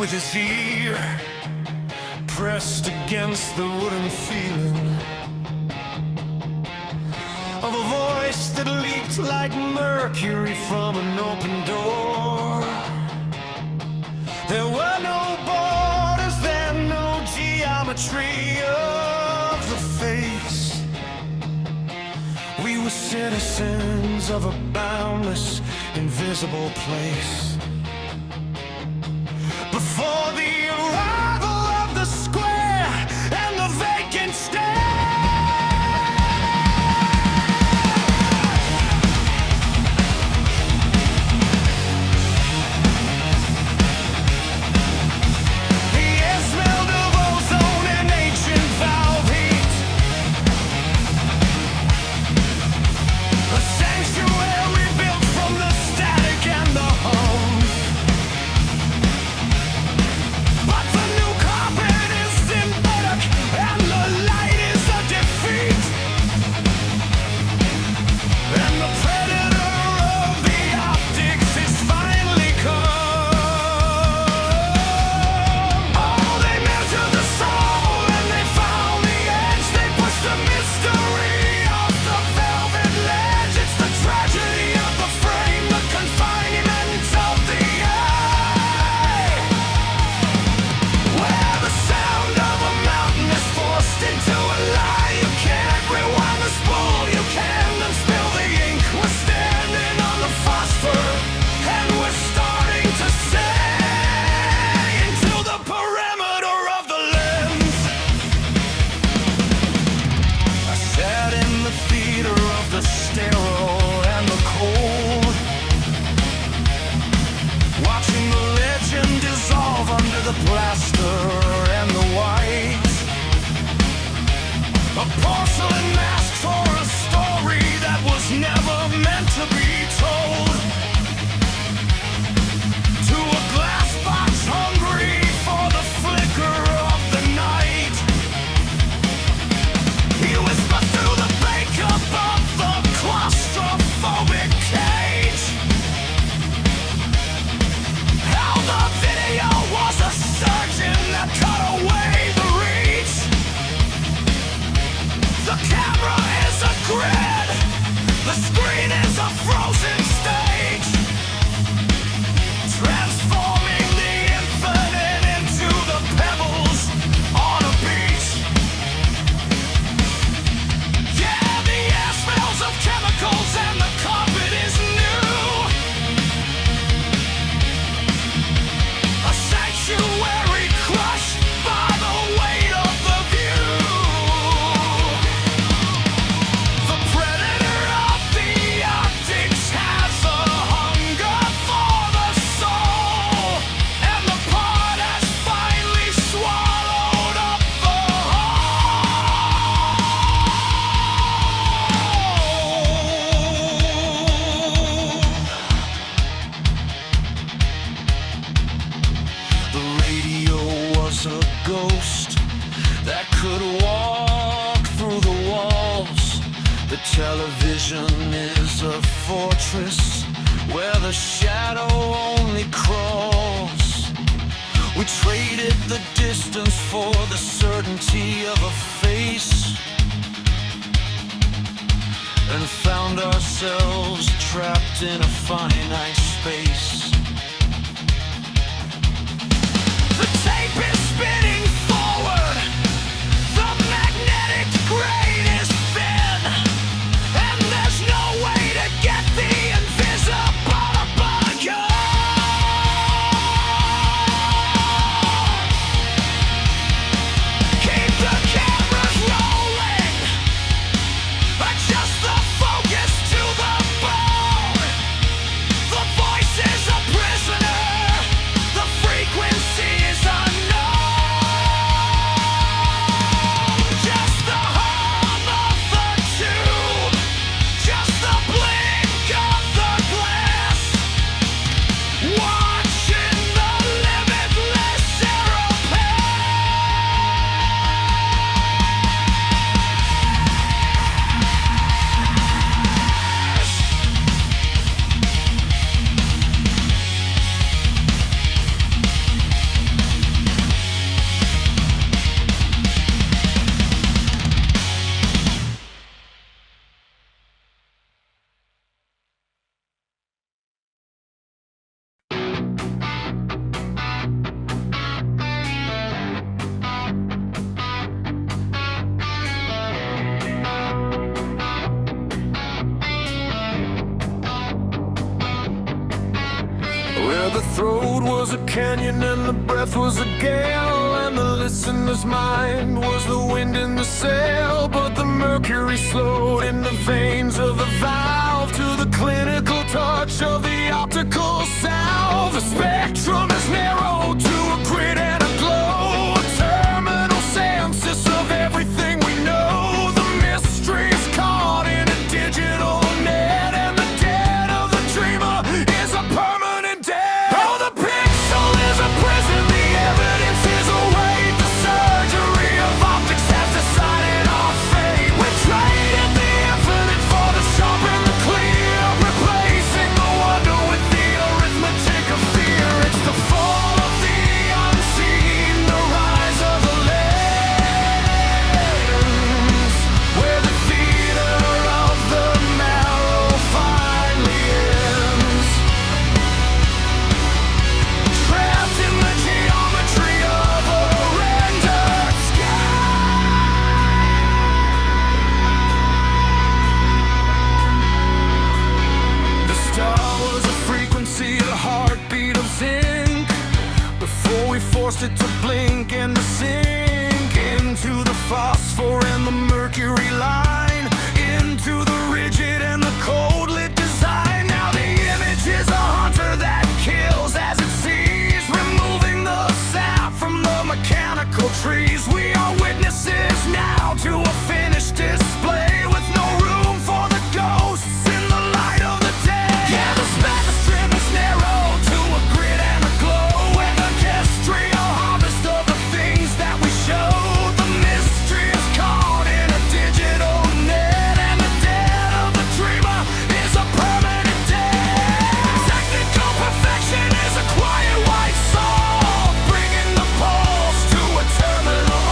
with his ear pressed against the wooden feeling of a voice that leaked like mercury from an open door. There were no borders, then no geometry of the face. We were citizens of a boundless, invisible place. Before the arrival of the square and the vacant stare. Television is a fortress where the shadow only crawls. We traded the distance for the certainty of a face, and found ourselves trapped in a finite space. The tape is spinning forward, the magnetic grain is thin, and there's no way to get the invisible above you. Keep the cameras rolling, adjust the focus to the bone. The voices of where the throat was a canyon and the breath was a gale, and the listener's mind was the wind in the sail. But the mercury slowed in the veins of the valve to the clinical touch of the optical salve. The spectrum is narrowed to a grid and a glow, a terminal census of everything we know. The mystery's caught in a digital net, and the dead of the dreamer is a permanent dead. Oh, the pixel is a prison, the evidence is a weight. The surgery of optics has decided our fate. We traded the infinite for the sharp and the clear, replacing the wonder with the arithmetic of fear. It's the fall of the unseen, the rise of the lens, where the theater of the marrow finally ends. Trapped in the geometry of a rendered sky. The star was a frequency, a heartbeat of zinc, before we forced it to blink and to sink into the phosphor and the mercury line, into the rigid and the cold lit design. Now the image is a hunter that kills as it sees, removing the sap from the mechanical trees. We are witnesses now to a finished display, with no room for the ghosts in the light of the day. Yeah, the spectrum is narrowed to a grid and a glow, and the terrestrial harvest of the things that we show. The mystery is caught in a digital net, and the dead of the dreamer is a permanent dead. Technical perfection is a quiet white soul, bringing the pulse to a terminal.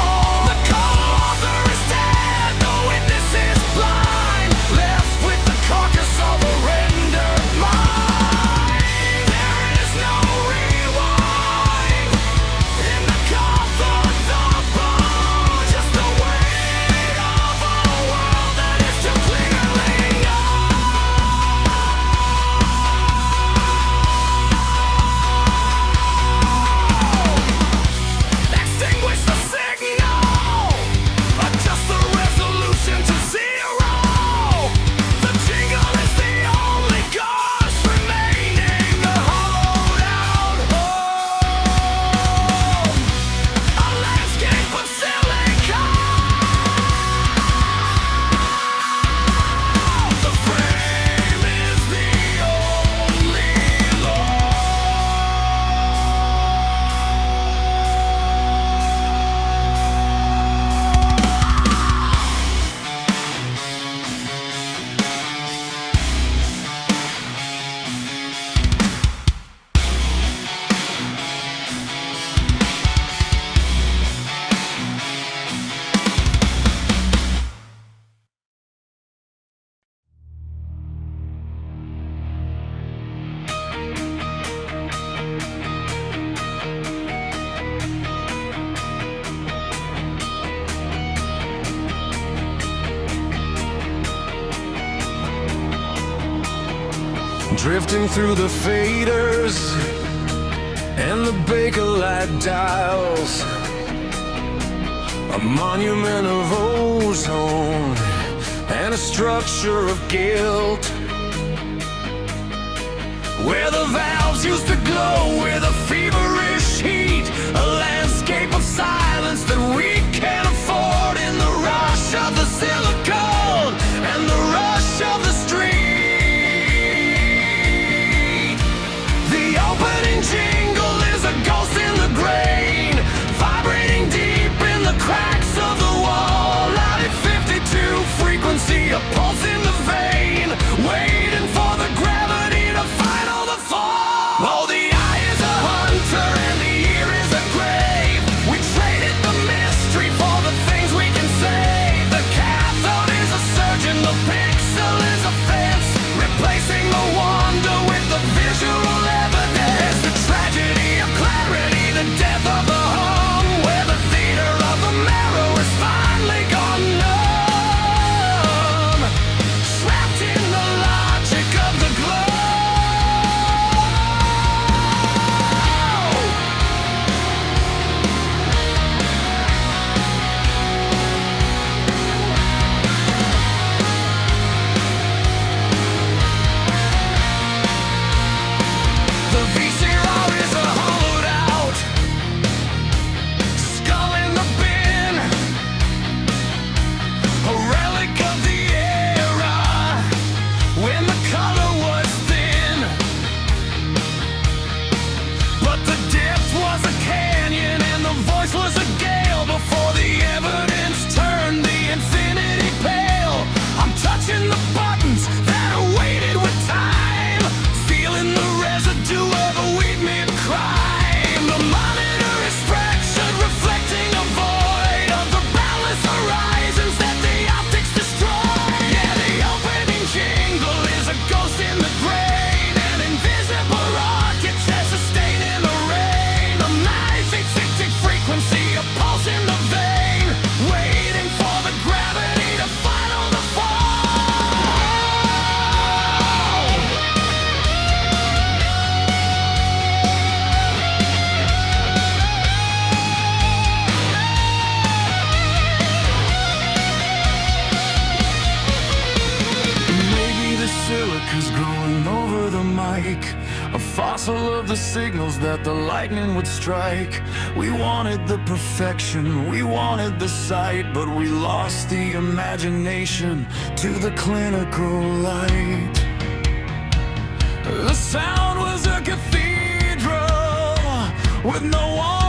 The co-author is dead, the witness is blind, left with the carcass of a rendered mind. There is no rewind in the cough of the bone, just the weight of a world that is just clearly extinguish the signal, adjust the resolution to 0. The jingle is the only ghost remaining, the hollowed out home, a landscape of silicon. The frame is the only law. Drifting through the faders and the Bakelite dials, a monument of ozone and a structure of guilt, where the valves used to glow with a feverish heat, a landscape of silence that we can't afford in the rush of the silicone and the rush of the street. The opening jingle is a ghost in the grain, vibrating deep in the cracks of the wall. Out at 52 frequency, a pulse in the vein, waiting for the gravity to final the fall. Oh, the eye is a hunter and the ear is a grave. We traded the mystery like a fossil of the signals that the lightning would strike. We wanted the perfection, we wanted the sight, but we lost the imagination to the clinical light. The sound was a cathedral with no one